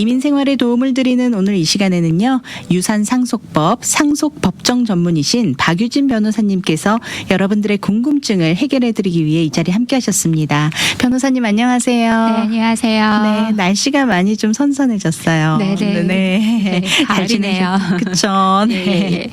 이민 생활에 도움을 드리는 오늘 이 시간에는요. 유산상속법 상속법정 전문이신 박유진 변호사님께서 여러분들의 궁금증을 해결해드리기 위해 이 자리에 함께하셨습니다. 변호사님 안녕하세요. 네, 안녕하세요. 네, 날씨가 많이 좀 선선해졌어요. 네네. 네, 가을이네요. 그렇죠. 네. 예.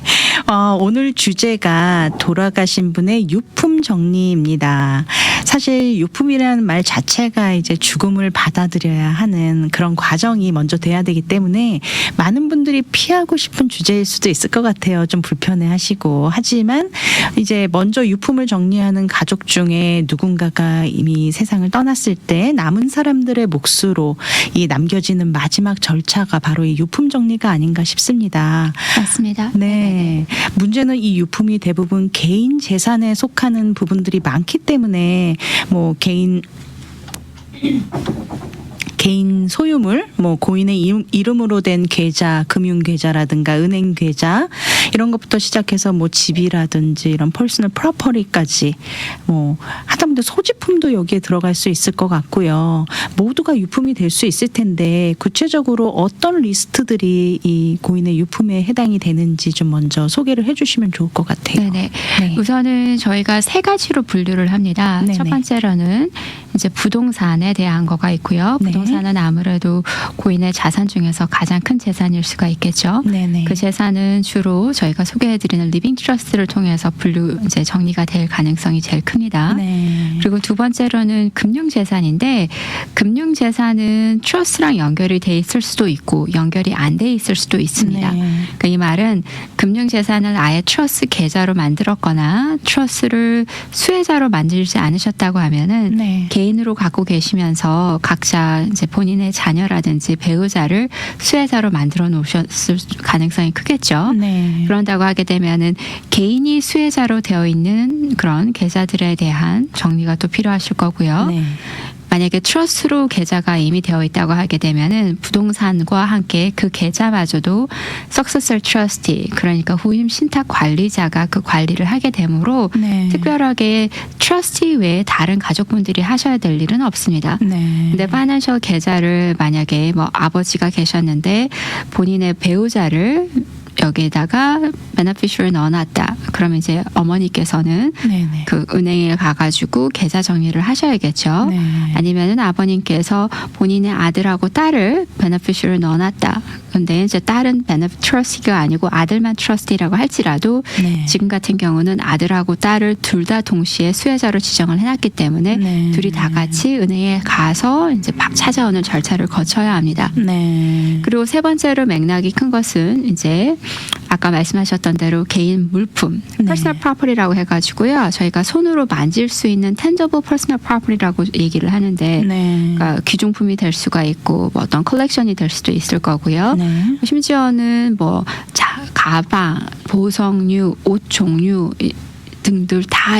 오늘 주제가 돌아가신 분의 유품 정리입니다. 사실 유품이라는 말 자체가 이제 죽음을 받아들여야 하는 그런 과정이 먼저 돼야 되기 때문에 많은 분들이 피하고 싶은 주제일 수도 있을 것 같아요. 좀 불편해하시고 하지만 이제 먼저 유품을 정리하는 가족 중에 누군가가 이미 세상을 떠났을 때 남은 사람들의 몫으로 이 남겨지는 마지막 절차가 바로 이 유품 정리가 아닌가 싶습니다. 맞습니다. 네. 문제는 이 유품이 대부분 개인 재산에 속하는 부분들이 많기 때문에 뭐 개인 소유물, 뭐 고인의 이름으로 된 계좌, 금융 계좌라든가 은행 계좌 이런 것부터 시작해서 뭐 집이라든지 이런 퍼스널 프로퍼리까지 뭐 하다못해 소지품도 여기에 들어갈 수 있을 것 같고요. 모두가 유품이 될 수 있을 텐데 구체적으로 어떤 리스트들이 이 고인의 유품에 해당이 되는지 좀 먼저 소개를 해주시면 좋을 것 같아요. 네네. 네. 우선은 저희가 세 가지로 분류를 합니다. 네네. 첫 번째로는 이제 부동산에 대한 거가 있고요. 네. 부동산은 아무래도 고인의 자산 중에서 가장 큰 재산일 수가 있겠죠. 네네. 그 재산은 주로 저희가 소개해드리는 리빙 트러스트를 통해서 이제 정리가 될 가능성이 제일 큽니다. 네. 그리고 두 번째로는 금융재산인데 금융재산은 트러스트랑 연결이 돼 있을 수도 있고 연결이 안 돼 있을 수도 있습니다. 네. 그러니까 이 말은 금융재산을 아예 트러스 계좌로 만들었거나 트러스를 수혜자로 만들지 않으셨다고 하면은 네. 개인으로 갖고 계시면서 각자 이제 본인의 자녀라든지 배우자를 수혜자로 만들어 놓으셨을 가능성이 크겠죠. 네. 그런다고 하게 되면은 개인이 수혜자로 되어 있는 그런 계좌들에 대한 정리가 또 필요하실 거고요. 네. 만약에 트러스로 계좌가 이미 되어 있다고 하게 되면은 부동산과 함께 그 계좌마저도 successor trustee, 그러니까 후임 신탁 관리자가 그 관리를 하게 되므로 네. 특별하게 트러스티 외에 다른 가족분들이 하셔야 될 일은 없습니다. 네. 근데 파이낸셜 계좌를 만약에 뭐 아버지가 계셨는데 본인의 배우자를 여기에다가 베네피셔를 넣어놨다. 그러면 이제 어머니께서는 네네. 그 은행에 가가지고 계좌 정리를 하셔야겠죠. 네. 아니면은 아버님께서 본인의 아들하고 딸을 베네피셔를 넣어놨다. 근데 이제 딸은 트러스티가 아니고 아들만 트러스티라고 할지라도 네. 지금 같은 경우는 아들하고 딸을 둘 다 동시에 수혜자로 지정을 해놨기 때문에 네. 둘이 다 같이 은행에 가서 이제 찾아오는 절차를 거쳐야 합니다. 네. 그리고 세 번째로 맥락이 큰 것은 이제 아까 말씀하셨던 대로 개인 물품, 네. personal property라고 해가지고요. 저희가 손으로 만질 수 있는 tangible personal property라고 얘기를 하는데 네. 그러니까 귀중품이 될 수가 있고 뭐 어떤 컬렉션이 될 수도 있을 거고요. 네. 심지어는 뭐 가방, 보석류, 옷 종류 등들 다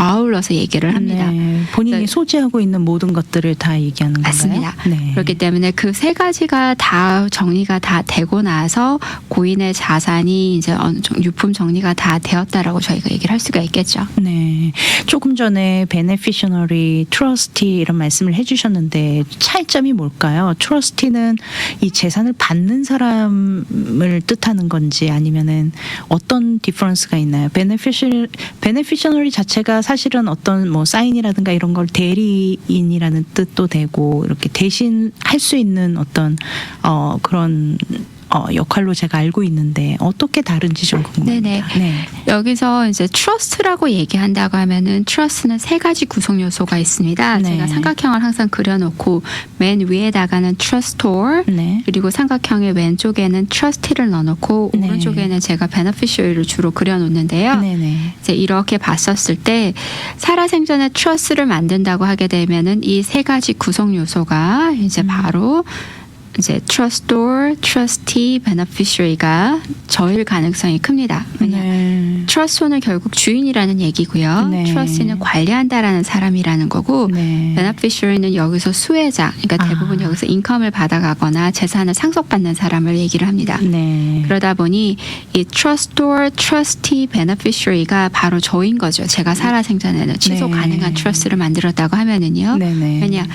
아울러서 얘기를 합니다. 네. 본인이 네. 소지하고 있는 모든 것들을 다 얘기하는 건가요? 맞습니다. 네. 그렇기 때문에 그 세 가지가 다 정리가 다 되고 나서 고인의 자산이 이제 어느 정도 유품 정리가 다 되었다라고 저희가 얘기를 할 수가 있겠죠. 네. 조금 전에 beneficiary, trustee 이런 말씀을 해주셨는데 차이점이 뭘까요? trustee는 이 재산을 받는 사람을 뜻하는 건지 아니면은 어떤 디퍼런스가 있나요? beneficiary 자체가 사실은 어떤 뭐 사인이라든가 이런 걸 대리인이라는 뜻도 되고 이렇게 대신 할 수 있는 어떤 그런 역할로 제가 알고 있는데 어떻게 다른지 좀 궁금합니다. 네네. 네. 여기서 이제 트러스트라고 얘기한다고 하면은 트러스트는 세 가지 구성 요소가 있습니다. 네. 제가 삼각형을 항상 그려놓고 맨 위에다가는 트러스토어 네. 그리고 삼각형의 왼쪽에는 트러스티를 넣어놓고 네. 오른쪽에는 제가 베네피셔리를 주로 그려놓는데요. 네네. 이제 이렇게 봤었을 때 살아생전에 트러스를 만든다고 하게 되면은 이 세 가지 구성 요소가 이제 바로 이제 trustor, trustee, beneficiary가 저일 가능성이 큽니다. 왜냐? 네. trust는 결국 주인이라는 얘기고요. 네. trustee는 관리한다라는 사람이라는 거고 네. beneficiary는 여기서 수혜자, 그러니까 대부분 여기서 인컴을 받아가거나 재산을 상속받는 사람을 얘기를 합니다. 네. 그러다 보니 이 trustor, trustee, beneficiary가 바로 저인 거죠. 제가 살아생전에는 취소 네. 가능한 trust를 만들었다고 하면은요. 네네. 왜냐?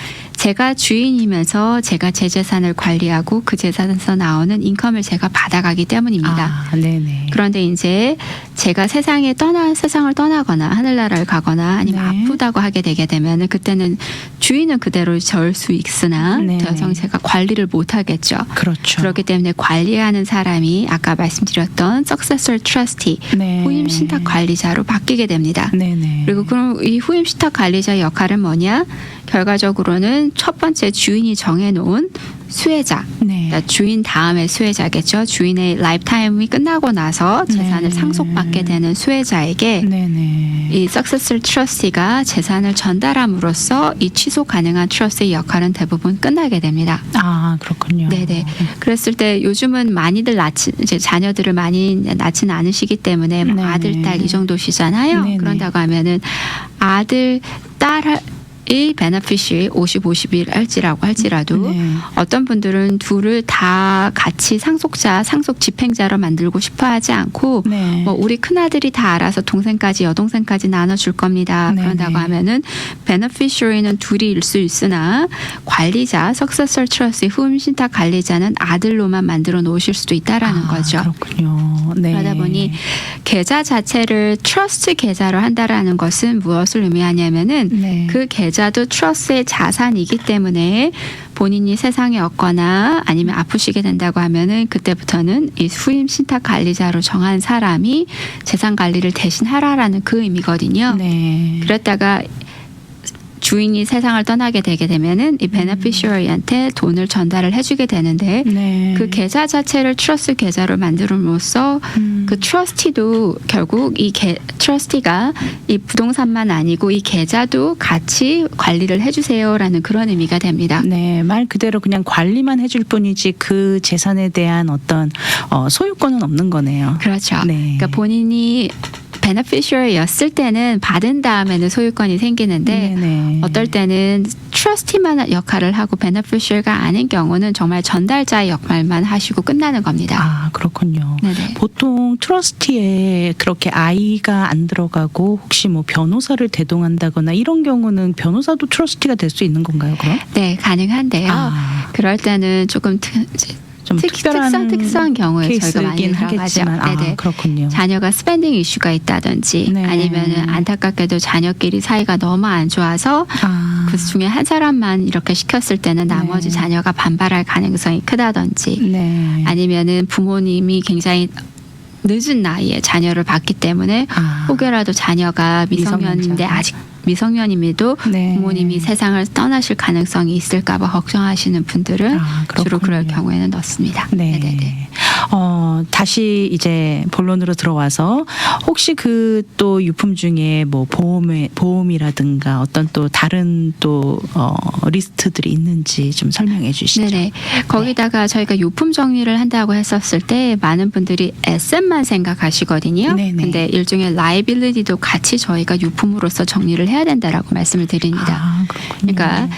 제가 주인이면서 제가 제 재산을 관리하고 그 재산에서 나오는 인컴을 제가 받아가기 때문입니다. 아, 네네. 그런데 이제 제가 세상을 떠나거나 하늘나라를 가거나 아니면 네. 아프다고 하게 되게 되면은 그때는 주인은 그대로 절 수 있으나 네. 더 이상 제가 관리를 못 하겠죠. 그렇죠. 그렇기 때문에 관리하는 사람이 아까 말씀드렸던 successor trustee, 네. 후임 신탁 관리자로 바뀌게 됩니다. 네네. 그리고 그럼 이 후임 신탁 관리자의 역할은 뭐냐? 결과적으로는 첫 번째 주인이 정해놓은 수혜자, 네. 그러니까 주인 다음에 수혜자겠죠. 주인의 라이프타임이 끝나고 나서 재산을 네. 상속받게 되는 수혜자에게 네네. 이 successor trustee가 재산을 전달함으로써 이 취소 가능한 트러스트의 역할은 대부분 끝나게 됩니다. 아, 그렇군요. 네네. 그랬을 때 요즘은 많이들 이제 자녀들을 많이 낳지는 않으시기 때문에 뭐 네네. 아들, 딸 이 정도시잖아요. 네네. 그런다고 하면은 아들, 딸 이 베네피쉬 50-50일 할지라도 네. 어떤 분들은 둘을 다 같이 상속 집행자로 만들고 싶어 하지 않고 네. 뭐 우리 큰아들이 다 알아서 동생까지 여동생까지 나눠줄 겁니다. 네네. 그런다고 하면은 베네피셔리는 둘이일 수 있으나 관리자 successor trust의 후임 신탁 관리자는 아들로만 만들어 놓으실 수도 있다라는 거죠. 그렇군요. 네. 그러다 보니 계좌 자체를 트러스트 계좌로 한다라는 것은 무엇을 의미하냐면은 네. 그 계좌도 트러스트의 자산이기 때문에 본인이 세상에 없거나 아니면 아프시게 된다고 하면은 그때부터는 이 후임 신탁 관리자로 정한 사람이 재산 관리를 대신 하라라는 그 의미거든요. 네. 그랬다가 주인이 세상을 떠나게 되게 되면은 이 베네피셔리한테 돈을 전달을 해주게 되는데 네. 그 계좌 자체를 트러스트 계좌로 만들음으로써 그 트러스티도 결국 이 트러스티가 이 부동산만 아니고 이 계좌도 같이 관리를 해주세요라는 그런 의미가 됩니다. 네, 말 그대로 그냥 관리만 해줄 뿐이지 그 재산에 대한 어떤 소유권은 없는 거네요. 그렇죠. 네. 그러니까 본인이 베네피셔리였을 때는 받은 다음에는 소유권이 생기는데 네네. 어떨 때는 트러스티만 역할을 하고 베네피셔리가 아닌 경우는 정말 전달자의 역할만 하시고 끝나는 겁니다. 아, 그렇군요. 네네. 보통 트러스티에 그렇게 아이가 안 들어가고 혹시 뭐 변호사를 대동한다거나 이런 경우는 변호사도 트러스티가 될 수 있는 건가요, 그럼? 네, 가능한데요. 아, 그럴 때는 조금 좀 특수한 경우에 저희가 많이 케이스이긴 들어가죠. 하겠지만, 네네. 그렇군요. 자녀가 스pen딩 이슈가 있다든지 네. 아니면은 안타깝게도 자녀끼리 사이가 너무 안 좋아서 아, 그 중에 한 사람만 이렇게 시켰을 때는 나머지 네. 자녀가 반발할 가능성이 크다든지 네. 아니면은 부모님이 굉장히 늦은 나이에 자녀를 받기 때문에 아, 혹여라도 자녀가 미성년인데 미성년자가. 아직 미성년임에도 네. 부모님이 세상을 떠나실 가능성이 있을까봐 걱정하시는 분들은 아, 주로 그럴 그렇군요. 경우에는 넣습니다. 네. 네네네. 다시 이제 본론으로 들어와서 혹시 그 또 유품 중에 뭐 보험이라든가 어떤 또 다른 또 리스트들이 있는지 좀 설명해 주시죠. 네네. 거기다가 저희가 유품 정리를 한다고 했었을 때 많은 분들이 에셋만 생각하시거든요. 네네. 근데 일종의 라이빌리티도 같이 저희가 유품으로서 정리를 해야 된다라고 말씀을 드립니다. 아, 그렇군요. 그러니까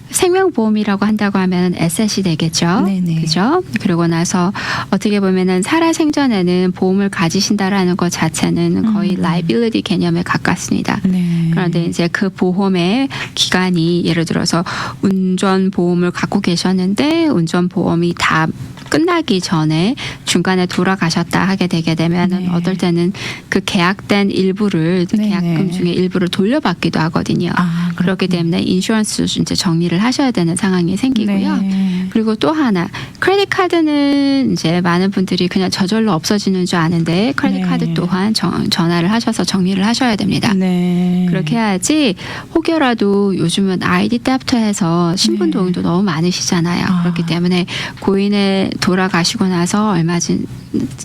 생명보험이라고 한다고 하면 에셋이 되겠죠. 네네. 그죠? 그러고 나서 어떻게 보면은 살아생전에는 보험을 가지신다라는 것 자체는 거의 라이빌리티 개념에 가깝습니다. 네. 그런데 이제 그 보험의 기간이 예를 들어서 운전보험을 갖고 계셨는데 운전보험이 다 끝나기 전에 중간에 돌아가셨다 하게 되게 되면은 네. 어떨 때는 그 계약된 일부를 네네. 계약금 중에 일부를 돌려받기도 하거든요. 아, 그렇기 때문에 인슈런스 이제 정리를 하셔야 되는 상황이 생기고요. 네. 그리고 또 하나 크레딧 카드는 이제 많은 분들이 그냥 저절로 없어지는 줄 아는데 크레딧 네. 카드 또한 전화를 하셔서 정리를 하셔야 됩니다. 네. 그렇게 해야지 혹여라도 요즘은 아이디 때부터 해서 신분 네. 도용도 너무 많으시잖아요. 아. 그렇기 때문에 고인의 돌아가시고 나서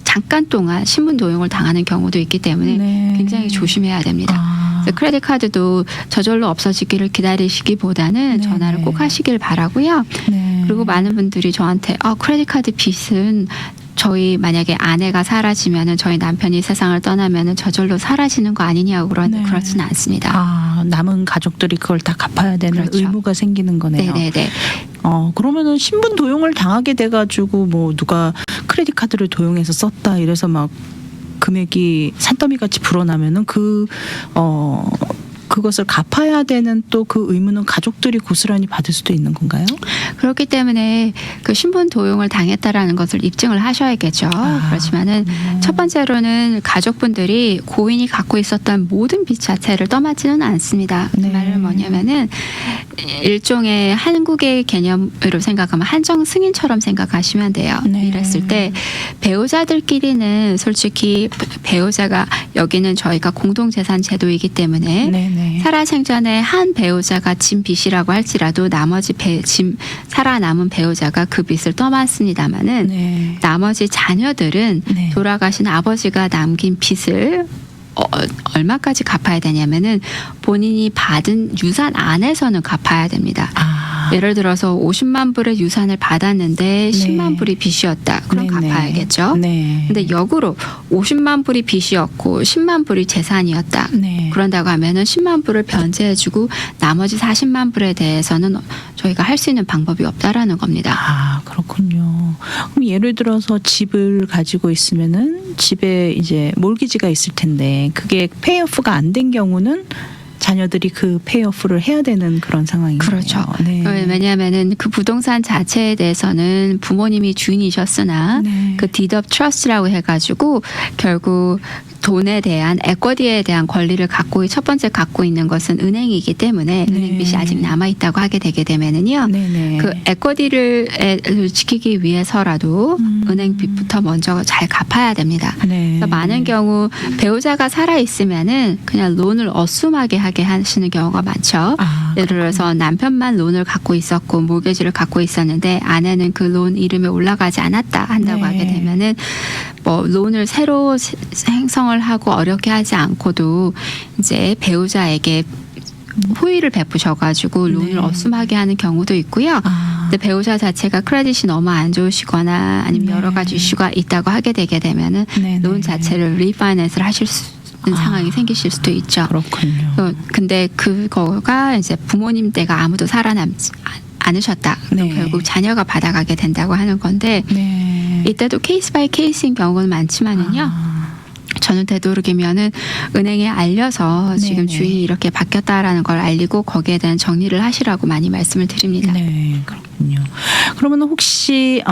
잠깐 동안 신분 도용을 당하는 경우도 있기 때문에 네. 굉장히 조심해야 됩니다. 아. 그래서 크레딧 카드도 저절로 없어지기를 기다리시기보다는 네, 전화를 네. 꼭 하시길 바라고요. 네. 그리고 많은 분들이 저한테 크레딧 카드 빚은 저희 만약에 아내가 사라지면은 저희 남편이 세상을 떠나면은 저절로 사라지는 거 아니냐고 그러는데 네. 그렇지는 않습니다. 남은 가족들이 그걸 다 갚아야 되는 그렇죠. 의무가 생기는 거네요. 네네네. 그러면은 신분 도용을 당하게 돼가지고 뭐 누가 크레딧 카드를 도용해서 썼다 이래서 막 금액이 산더미 같이 불어나면은 그것을 갚아야 되는 또 그 의무는 가족들이 고스란히 받을 수도 있는 건가요? 그렇기 때문에 그 신분 도용을 당했다라는 것을 입증을 하셔야겠죠. 그렇지만은 첫 번째로는 가족분들이 고인이 갖고 있었던 모든 빚 자체를 떠맡지는 않습니다. 그 네. 말은 뭐냐면은 일종의 한국의 개념으로 생각하면 한정 승인처럼 생각하시면 돼요. 네. 이랬을 때 배우자들끼리는 솔직히 배우자가 여기는 저희가 공동재산 제도이기 때문에 네네. 살아생전에 한 배우자가 진 빚이라고 할지라도 나머지 살아남은 배우자가 그 빚을 떠맡습니다마는 네. 나머지 자녀들은 네. 돌아가신 아버지가 남긴 빚을 얼마까지 갚아야 되냐면은 본인이 받은 유산 안에서는 갚아야 됩니다. 예를 들어서 50만 불의 유산을 받았는데 10만 불이 빚이었다. 그럼 네네. 갚아야겠죠. 네. 근데 역으로 50만 불이 빚이었고 10만 불이 재산이었다. 네. 그런다고 하면은 10만 불을 변제해주고 나머지 40만 불에 대해서는 저희가 할 수 있는 방법이 없다라는 겁니다. 그렇군요. 그럼 예를 들어서 집을 가지고 있으면은 집에 이제 몰기지가 있을 텐데 그게 페이오프가 안 된 경우는 자녀들이 그 페이오프를 해야 되는 그런 상황이에요. 그렇죠. 네. 왜냐하면은 그 부동산 자체에 대해서는 부모님이 주인이셨으나 네. 그 deed of trust라고 해가지고 결국 돈에 대한 에쿼디에 대한 권리를 첫 번째 갖고 있는 것은 은행이기 때문에 네. 은행빚이 아직 남아 있다고 하게 되게 되면은요. 네네. 그 에쿼디를 지키기 위해서라도 은행빚부터 먼저 잘 갚아야 됩니다. 네. 그래서 많은 경우 배우자가 살아 있으면은 그냥 론을 어수하게 하게 하시는 경우가 많죠. 예를 들어서 남편만 론을 갖고 있었고 모기지를 갖고 있었는데 아내는 그 론 이름에 올라가지 않았다 한다고 네. 하게 되면은 뭐 론을 새로 생성을 하고 어렵게 하지 않고도 이제 배우자에게 호의를 베푸셔가지고 론을 네. 어수하게 하는 경우도 있고요. 근데 배우자 자체가 크레딧이 너무 안 좋으시거나 아니면 네. 여러 가지 이슈가 있다고 하게 되게 되면은 네네. 론 자체를 리파이낸스를 하실 수 있는 상황이 생기실 수도 있죠. 그렇군요. 근데 그거가 이제 부모님 댁가 아무도 살아남지 않으셨다. 그럼 네. 결국 자녀가 받아가게 된다고 하는 건데 네. 이때도 케이스 바이 케이스인 경우는 많지만은요. 저는 되도록이면은 은행에 알려서 지금 네네. 주인이 이렇게 바뀌었다라는 걸 알리고 거기에 대한 정리를 하시라고 많이 말씀을 드립니다. 네, 그렇군요. 그러면 혹시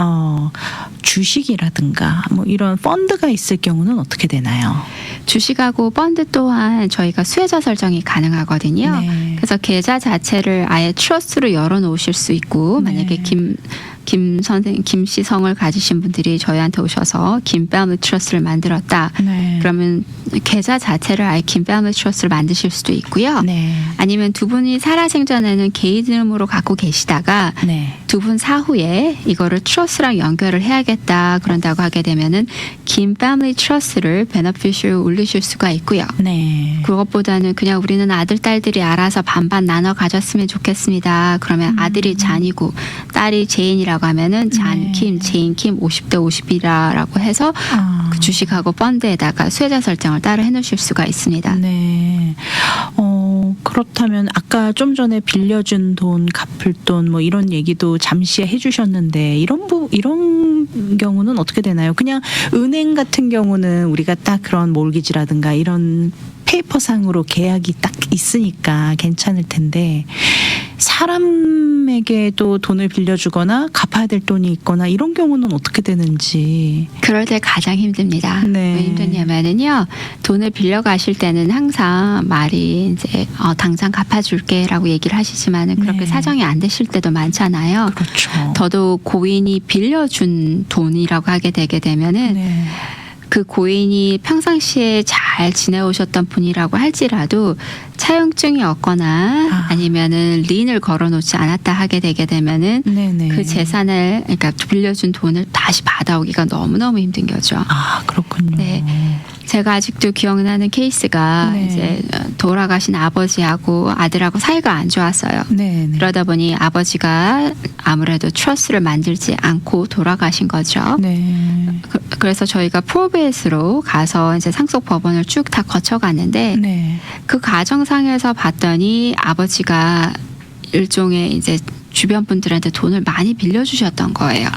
주식이라든가 뭐 이런 펀드가 있을 경우는 어떻게 되나요? 주식하고 펀드 또한 저희가 수혜자 설정이 가능하거든요. 네. 그래서 계좌 자체를 아예 트러스트로 열어놓으실 수 있고 만약에 네. 김씨 성을 가지신 분들이 저희한테 오셔서 김 패밀리 트러스트를 만들었다. 네. 그러면 계좌 자체를 아예 김 패밀리 트러스트를 만드실 수도 있고요. 네. 아니면 두 분이 살아생전에는 개인 이름으로 갖고 계시다가 네. 두 분 사후에 이거를 트러스랑 연결을 해야겠다 그런다고 하게 되면은 김 패밀리 트러스를 베너피셜 올리실 수가 있고요. 네. 그것보다는 그냥 우리는 아들 딸들이 알아서 반반 나눠 가졌으면 좋겠습니다. 그러면 아들이 잔이고 딸이 제인이라고 하면은 잔킴, 제인킴 50대 50이라고 해서 그 주식하고 펀드에다가 수혜자 설정을 따로 해놓으실 수가 있습니다. 네. 그렇다면 아까 좀 전에 빌려준 돈, 갚을 돈 뭐 이런 얘기도 잠시 해주셨는데 이런 경우는 어떻게 되나요? 그냥 은행 같은 경우는 우리가 딱 그런 몰기지라든가 이런 페이퍼상으로 계약이 딱 있으니까 괜찮을 텐데 사람에게도 돈을 빌려주거나 갚아야 될 돈이 있거나 이런 경우는 어떻게 되는지. 그럴 때 가장 힘듭니다. 네. 왜 힘드냐면은요, 돈을 빌려 가실 때는 항상 말이 이제 당장 갚아줄게라고 얘기를 하시지만은 그렇게 네. 사정이 안 되실 때도 많잖아요. 그렇죠. 더더욱 고인이 빌려준 돈이라고 하게 되게 되면은 네. 그 고인이 평상시에 잘 지내오셨던 분이라고 할지라도 차용증이 없거나 아니면은 린을 걸어놓지 않았다 하게 되게 되면은 네네. 그 재산을 그러니까 빌려준 돈을 다시 받아오기가 너무너무 힘든 거죠. 그렇군요. 네. 제가 아직도 기억나는 케이스가 네. 이제 돌아가신 아버지하고 아들하고 사이가 안 좋았어요. 네. 그러다 보니 아버지가 아무래도 트러스를 만들지 않고 돌아가신 거죠. 네. 그래서 저희가 프로베이스로 가서 이제 상속 법원을 쭉 다 거쳐갔는데 네. 그 과정상에서 봤더니 아버지가 일종의 이제 주변 분들한테 돈을 많이 빌려주셨던 거예요.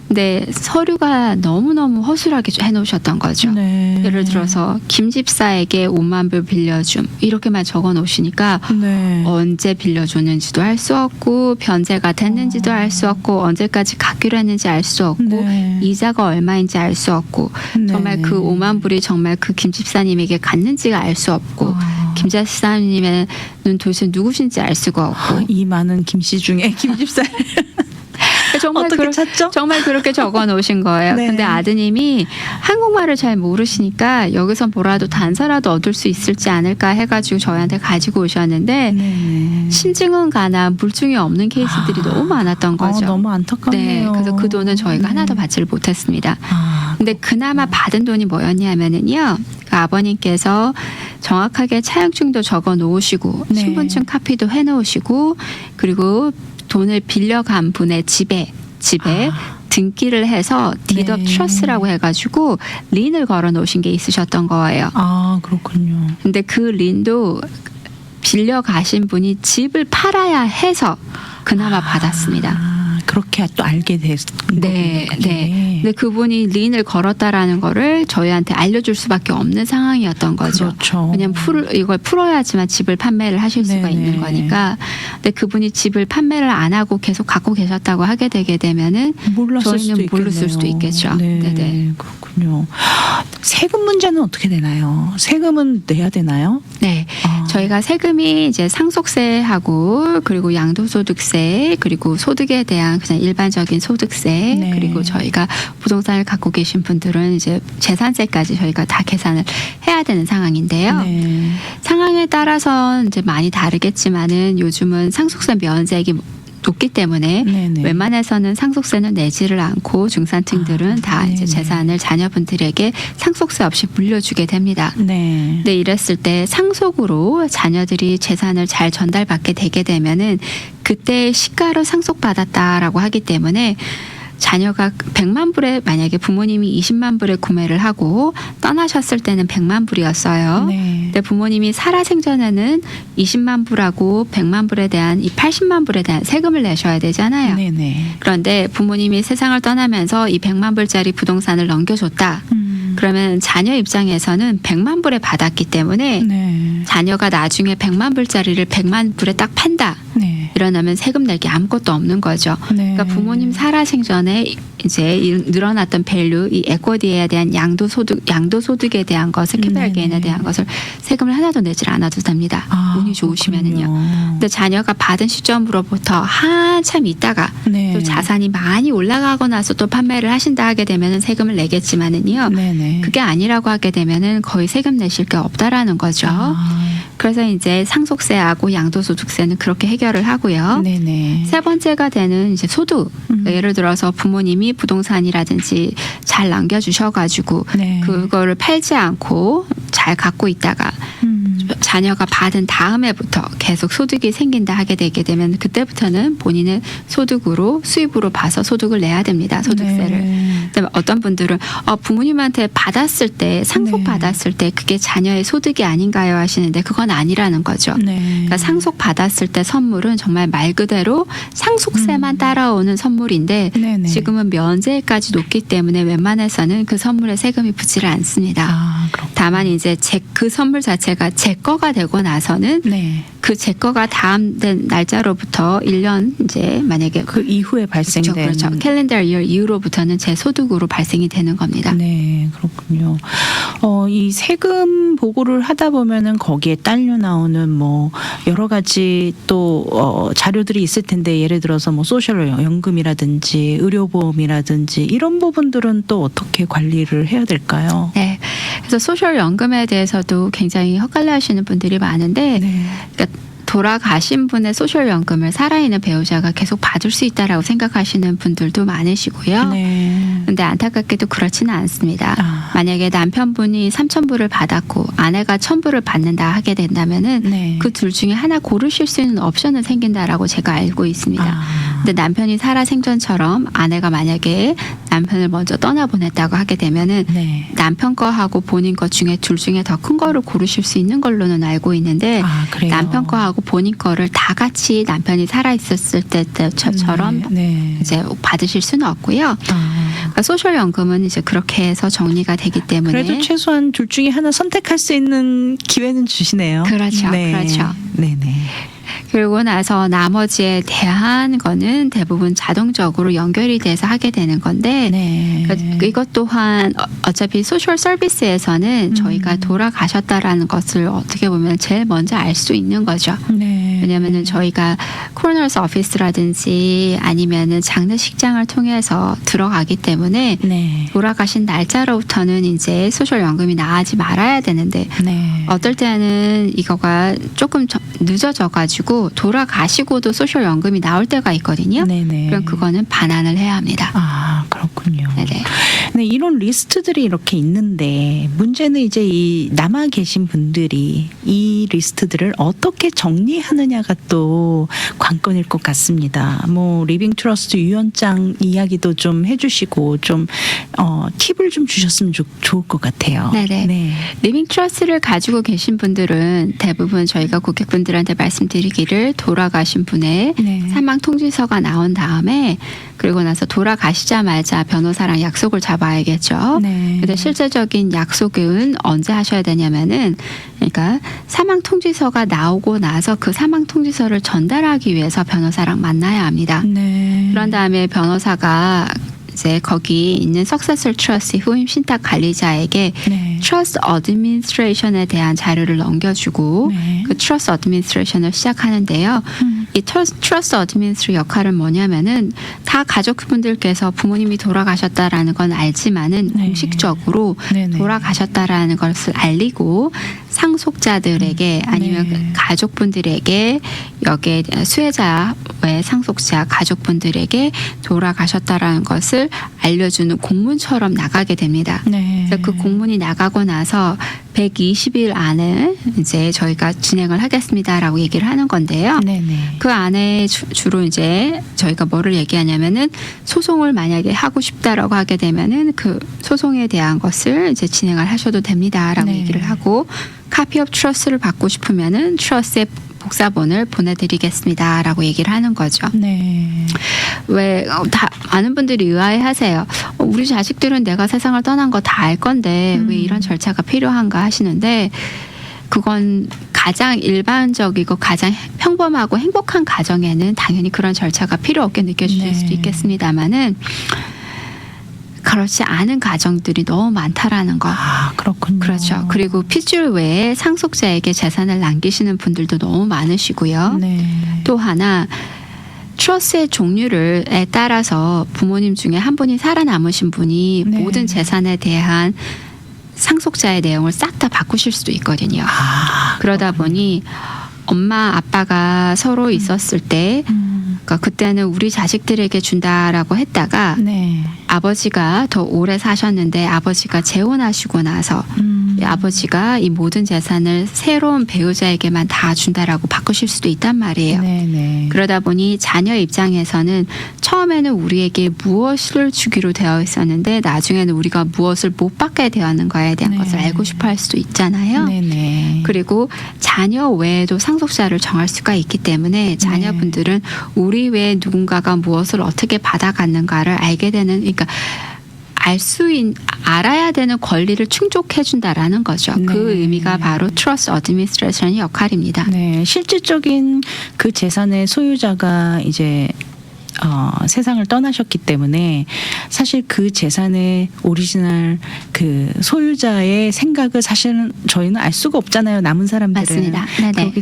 근데 서류가 너무너무 허술하게 해놓으셨던 거죠. 네. 예를 들어서 김 집사에게 5만 불 빌려줌 이렇게만 적어 놓으시니까 네. 언제 빌려줬는지도 알 수 없고 변제가 됐는지도 알 수 없고 언제까지 갚기로 했는지 알 수 없고 네. 이자가 얼마인지 알 수 없고 정말 네. 그 5만 불이 정말 그 김 집사님에게 갔는지가 알 수 없고 김 집사님의 도대체 누구신지 알 수가 없고 이 많은 김씨 중에 김 집사 정말 어떻게 찾죠? 정말 그렇게 적어 놓으신 거예요. 네. 근데 아드님이 한국말을 잘 모르시니까 여기서 뭐라도 단서라도 얻을 수 있을지 않을까 해가지고 저희한테 가지고 오셨는데 네. 심증은 가나 물증이 없는 케이스들이 너무 많았던 거죠. 너무 안타깝네요. 네, 그래서 그 돈은 저희가 하나도 받지를 못했습니다. 아, 근데 그나마 받은 돈이 뭐였냐면은요. 그 아버님께서 정확하게 차용증도 적어 놓으시고 네. 신분증 카피도 해 놓으시고 그리고 돈을 빌려간 분의 집에 등기를 해서 디드 오브 네. 트러스트라고 해가지고 린을 걸어 놓으신 게 있으셨던 거예요. 아, 그렇군요. 근데 그 린도 빌려 가신 분이 집을 팔아야 해서 그나마 받았습니다. 아, 그렇게 또 알게 됐. 네, 네. 근데 그분이 린을 걸었다라는 거를 저희한테 알려줄 수밖에 없는 상황이었던 거죠. 그렇죠. 왜냐면 이걸 풀어야지만 집을 판매를 하실 수가 네네. 있는 거니까. 근데 그분이 집을 판매를 안 하고 계속 갖고 계셨다고 하게 되게 되면은 몰랐을 저희는 수도 몰랐을 있겠네요. 수도 있겠죠. 네, 네네. 그렇군요. 세금 문제는 어떻게 되나요? 세금은 내야 되나요? 네. 저희가 세금이 이제 상속세하고 그리고 양도소득세 그리고 소득에 대한 그냥 일반적인 소득세 네. 그리고 저희가 부동산을 갖고 계신 분들은 이제 재산세까지 저희가 다 계산을 해야 되는 상황인데요. 네. 상황에 따라서 이제 많이 다르겠지만은 요즘은 상속세 면세액이 높기 때문에 네네. 웬만해서는 상속세는 내지를 않고 중산층들은 다 이제 네네. 재산을 자녀분들에게 상속세 없이 물려주게 됩니다. 네. 근데 이랬을 때 상속으로 자녀들이 재산을 잘 전달받게 되게 되면은 그때 시가로 상속받았다라고 하기 때문에 자녀가 100만 불에 만약에 부모님이 20만 불에 구매를 하고 떠나셨을 때는 100만 불이었어요. 네. 근데 부모님이 살아생전에는 20만 불하고 100만 불에 대한 이 80만 불에 대한 세금을 내셔야 되잖아요. 네네. 그런데 부모님이 세상을 떠나면서 이 100만 불짜리 부동산을 넘겨줬다. 그러면 자녀 입장에서는 100만 불에 받았기 때문에 네. 자녀가 나중에 100만 불짜리를 100만 불에 딱 판다. 네. 이러면 세금 낼 게 아무것도 없는 거죠. 네. 그러니까 부모님 살아생전에 이제 늘어났던 밸류, 이 에쿼디에 대한 양도소득에 대한 것을 캐피탈 게인에 네네. 대한 것을 세금을 하나도 내질 않아도 됩니다. 운이 좋으시면은요. 그렇군요. 근데 자녀가 받은 시점으로부터 한참 있다가 네. 또 자산이 많이 올라가고 나서 또 판매를 하신다 하게 되면은 세금을 내겠지만은요. 네네. 그게 아니라고 하게 되면은 거의 세금 내실 게 없다라는 거죠. 그래서 이제 상속세하고 양도소득세는 그렇게 해결을 하고요. 네네. 세 번째가 되는 이제 소득. 그러니까 예를 들어서 부모님이 부동산이라든지 잘 남겨주셔가지고 네. 그거를 팔지 않고 잘 갖고 있다가 자녀가 받은 다음에부터 계속 소득이 생긴다 하게 되게 되면 그때부터는 본인은 소득으로 수입으로 봐서 소득을 내야 됩니다. 소득세를. 네. 그다음에 어떤 분들은 부모님한테 받았을 때 상속 네. 받았을 때 그게 자녀의 소득이 아닌가요 하시는데 그건 아니라는 거죠. 네. 그러니까 상속 받았을 때 선물은 정말 말 그대로 상속세만 따라오는 선물인데 네네. 지금은 면세까지 높기 때문에 웬만해서는 그 선물에 세금이 붙지를 않습니다. 아, 그렇군요. 다만 이제 그 선물 자체가 제 거가 되고 나서는 네. 그 제 거가 다음 된 날짜로부터 1년 이제 만약에 그 이후에 발생된. 그렇죠. 캘린더 이어 이후로부터는 제 소득으로 발생이 되는 겁니다. 네, 그렇군요. 이 세금 보고를 하다 보면은 거기에 딸려 나오는 뭐 여러 가지 또 자료들이 있을 텐데 예를 들어서 뭐 소셜 연금이라든지 의료보험이라든지 이런 부분들은 또 어떻게 관리를 해야 될까요? 네. 그래서 소셜 연금에 대해서도 굉장히 헛갈려하시는 분들이 많은데 네. 그러니까 돌아가신 분의 소셜 연금을 살아있는 배우자가 계속 받을 수 있다라고 생각하시는 분들도 많으시고요. 네. 근데 안타깝게도 그렇지는 않습니다. 아. 만약에 남편분이 3,000불을 받았고 아내가 1,000불을 받는다 하게 된다면은 네. 그 둘 중에 하나 고르실 수 있는 옵션은 생긴다라고 제가 알고 있습니다. 아. 근데 남편이 살아생전처럼 아내가 만약에 남편을 먼저 떠나보냈다고 하게 되면은 네. 남편 거하고 본인 거 중에 둘 중에 더 큰 거를 고르실 수 있는 걸로는 알고 있는데 아, 그래요. 남편 거하고 본인 거를 다 같이 남편이 살아 있었을 때처럼 네. 이제 받으실 수는 없고요. 아. 그러니까 소셜연금은 이제 그렇게 해서 정리가 되기 때문에 그래도 최소한 둘 중에 하나 선택할 수 있는 기회는 주시네요. 그렇죠, 네. 그렇죠. 네네. 그리고 나서 나머지에 대한 거는 대부분 자동적으로 연결이 돼서 하게 되는 건데 네. 그러니까 이것 또한 어차피 소셜 서비스에서는 저희가 돌아가셨다라는 것을 어떻게 보면 제일 먼저 알 수 있는 거죠. 네. 왜냐하면은 저희가 코로너스 오피스라든지 아니면은 장례식장을 통해서 들어가기 때문에 네. 돌아가신 날짜로부터는 이제 소셜연금이 나가지 말아야 되는데 네. 어떨 때는 이거가 조금 늦어져가지고 돌아가시고도 소셜연금이 나올 때가 있거든요. 네네. 그럼 그거는 반환을 해야 합니다. 아, 그렇군요. 네네. 네, 이런 리스트들이 이렇게 있는데 문제는 이제 이 남아 계신 분들이 이 리스트들을 어떻게 정리하느냐가 또 관건일 것 같습니다. 뭐 리빙 트러스트 유언장 이야기도 좀 해주시고 좀 팁을 좀 주셨으면 좋을 것 같아요. 네네. 네. 리빙 트러스를 가지고 계신 분들은 대부분 저희가 고객분들한테 말씀드리기를 돌아가신 분의 네. 사망 통지서가 나온 다음에 그리고 나서 돌아가시자마자 변호사랑 약속을 잡아야겠죠. 네. 근데 실제적인 약속은 언제 하셔야 되냐면은 그러니까 사망 통지서가 나오고 나서 그 사망 통지서를 전달하기 위해서 변호사랑 만나야 합니다. 네. 그런 다음에 변호사가 이제 거기 있는 석세슬 트러스트 후임 신탁 관리자에게 네. 트러스트 어드민스트레이션에 대한 자료를 넘겨주고 네. 그 트러스트 어드민스트레이션을 시작하는데요. 이 트러스트 어드민스트레이션 역할은 뭐냐면은 다 가족분들께서 부모님이 돌아가셨다라는 건 알지만은 네. 공식적으로 네네. 돌아가셨다라는 것을 알리고 상속자들에게 아니면 네. 그 가족분들에게 여기에 수혜자의 상속자 가족분들에게 돌아가셨다라는 것을 알려주는 공문처럼 나가게 됩니다. 네. 그래서 그 공문이 나가고 나서 120일 안에 이제 저희가 진행을 하겠습니다라고 얘기를 하는 건데요. 네네. 그 안에 주로 이제 저희가 뭐를 얘기하냐면은 소송을 만약에 하고 싶다라고 하게 되면은 그 소송에 대한 것을 이제 진행을 하셔도 됩니다라고 네. 얘기를 하고 카피 업 트러스를 받고 싶으면은 트러스의 복사본을 보내드리겠습니다라고 얘기를 하는 거죠. 네. 왜 다 많은 분들이 의아해하세요. 우리 자식들은 내가 세상을 떠난 거 다 알 건데 왜 이런 절차가 필요한가 하시는데 그건 가장 일반적이고 가장 평범하고 행복한 가정에는 당연히 그런 절차가 필요 없게 느껴질 네. 수도 있겠습니다만은 그렇지 않은 가정들이 너무 많다라는 거. 아, 그렇군요. 그렇죠. 그리고 핏줄 외에 상속자에게 재산을 남기시는 분들도 너무 많으시고요. 네. 또 하나 트러스의 종류에 따라서 부모님 중에 한 분이 살아남으신 분이 네. 모든 재산에 대한 상속자의 내용을 싹 다 바꾸실 수도 있거든요. 아, 그러다 보니 엄마 아빠가 서로 있었을 때 그러니까 그때는 우리 자식들에게 준다라고 했다가 네. 아버지가 더 오래 사셨는데 아버지가 재혼하시고 나서 이 아버지가 이 모든 재산을 새로운 배우자에게만 다 준다라고 바꾸실 수도 있단 말이에요. 네네. 그러다 보니 자녀 입장에서는 처음에는 우리에게 무엇을 주기로 되어 있었는데 나중에는 우리가 무엇을 못 받게 되었는 거에 대한 네. 것을 알고 싶어 할 수도 있잖아요. 네네. 그리고 자녀 외에도 상속자를 정할 수가 있기 때문에 자녀분들은 우리 외에 누군가가 무엇을 어떻게 받아갔는가를 알게 되는 그러니까 알아야 되는 권리를 충족해 준다라는 거죠. 네. 그 의미가 바로 트러스트 어드미니스트레이션의 역할입니다. 네, 실질적인 그 재산의 소유자가 이제 세상을 떠나셨기 때문에 사실 그 재산의 오리지널 그 소유자의 생각을 사실은 저희는 알 수가 없잖아요. 남은 사람들은. 맞습니다. 네네.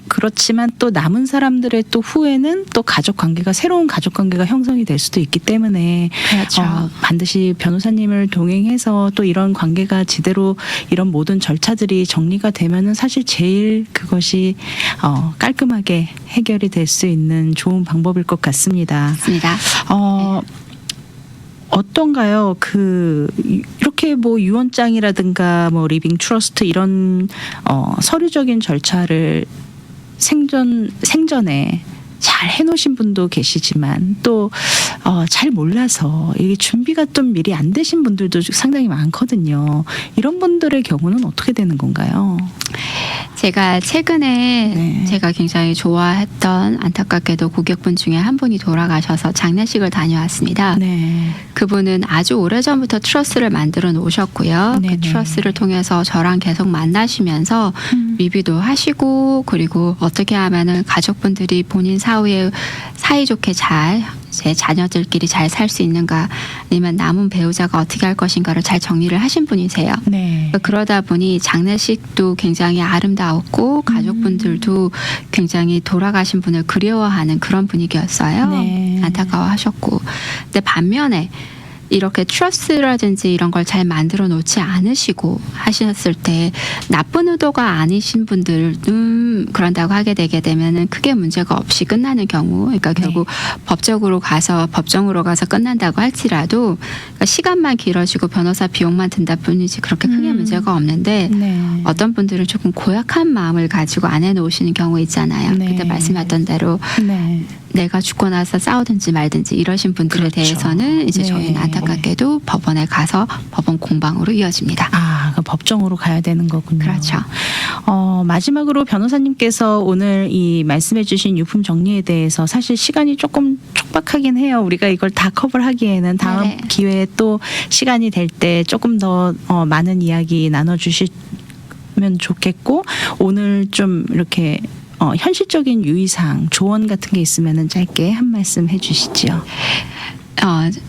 그렇지만 또 남은 사람들의 또 후에는 또 가족 관계가 새로운 가족 관계가 형성이 될 수도 있기 때문에 그렇죠. 반드시 변호사님을 동행해서 또 이런 관계가 제대로 이런 모든 절차들이 정리가 되면은 사실 제일 그것이 깔끔하게 해결이 될 수 있는 좋은 방법일 것 같습니다. 맞습니다. 어떤가요? 이렇게 뭐 유언장이라든가 뭐 리빙 트러스트 이런 서류적인 절차를 생전에 잘 해놓으신 분도 계시지만 또 잘 몰라서 이게 준비가 좀 미리 안 되신 분들도 상당히 많거든요. 이런 분들의 경우는 어떻게 되는 건가요? 제가 최근에 네. 제가 굉장히 좋아했던 안타깝게도 고객분 중에 한 분이 돌아가셔서 장례식을 다녀왔습니다. 네. 그분은 아주 오래전부터 트러스를 만들어 놓으셨고요. 네네. 그 트러스를 통해서 저랑 계속 만나시면서 리뷰도 하시고 그리고 어떻게 하면은 가족분들이 본인 사후에 사이좋게 잘 제 자녀들끼리 잘 살 수 있는가 아니면 남은 배우자가 어떻게 할 것인가를 잘 정리를 하신 분이세요. 네. 그러다 보니 장례식도 굉장히 아름다웠고 가족분들도 굉장히 돌아가신 분을 그리워하는 그런 분위기였어요. 네. 안타까워하셨고. 근데 반면에 이렇게 트러스라든지 이런 걸 잘 만들어 놓지 않으시고 하셨을 때 나쁜 의도가 아니신 분들은 그런다고 하게 되게 되면은 크게 문제가 없이 끝나는 경우, 그러니까 결국 법적으로 가서 법정으로 가서 끝난다고 할지라도 그러니까 시간만 길어지고 변호사 비용만 든다 뿐이지 그렇게 크게 문제가 없는데 네. 어떤 분들은 조금 고약한 마음을 가지고 안 해놓으시는 경우 있잖아요. 네. 그때 말씀하셨던 대로 네. 내가 죽고 나서 싸우든지 말든지 이러신 분들에 그렇죠. 대해서는 이제 네. 저희는 안타깝게도 법원에 가서 법원 공방으로 이어집니다. 그 법정으로 가야 되는 거군요. 그렇죠. 마지막으로 변호사님께서 오늘 이 말씀해주신 유품 정리에 대해서 사실 시간이 조금 촉박하긴 해요. 우리가 이걸 다 커버하기에는 다음 네네. 기회에 또 시간이 될 때 조금 더 많은 이야기 나눠주시면 좋겠고 오늘 좀 이렇게 현실적인 유의사항, 조언 같은 게 있으면 짧게 한 말씀 해주시죠.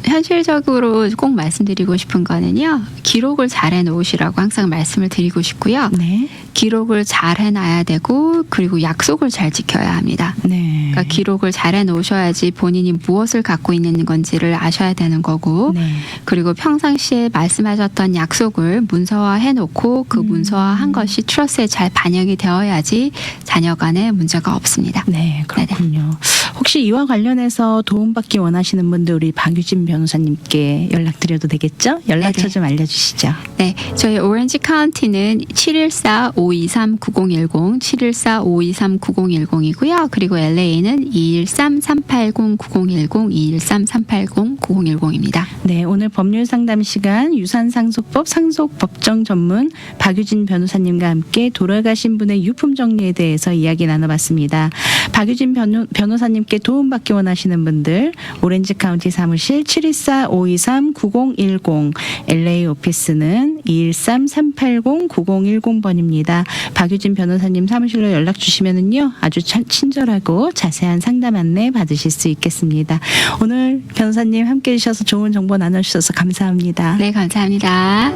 현실적으로 꼭 말씀드리고 싶은 거는요. 기록을 잘 해놓으시라고 항상 말씀을 드리고 싶고요. 네. 기록을 잘 해놔야 되고 그리고 약속을 잘 지켜야 합니다. 네. 그러니까 기록을 잘 해놓으셔야지 본인이 무엇을 갖고 있는 건지를 아셔야 되는 거고 네. 그리고 평상시에 말씀하셨던 약속을 문서화해 놓고 그 문서화한 것이 트러스에 잘 반영이 되어야지 자녀 간에 문제가 없습니다. 네, 그렇군요. 혹시 이와 관련해서 도움받기 원하시는 분들 우리 박유진 변호사님께 연락드려도 되겠죠? 연락처 네네. 좀 알려주시죠. 네, 저희 오렌지 카운티는 714-523-9010, 714-523-9010이고요. 그리고 LA는 213-380-9010, 213-380-9010입니다. 네, 오늘 법률 상담 시간 유산상속법 상속법정 전문 박유진 변호사님과 함께 돌아가신 분의 유품 정리에 대해서 이야기 나눠봤습니다. 박유진 변호사님께 도움받기 원하시는 분들 오렌지 카운티 사무실 714-523-9010 LA 오피스는 213-380-9010번입니다. 박유진 변호사님 사무실로 연락 주시면은요 아주 친절하고 자세한 상담 안내 받으실 수 있겠습니다. 오늘 변호사님 함께 해주셔서 좋은 정보 나눠주셔서 감사합니다. 네, 감사합니다.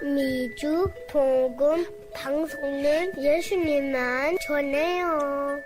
미주 복음 방송은 예수님만 전해요.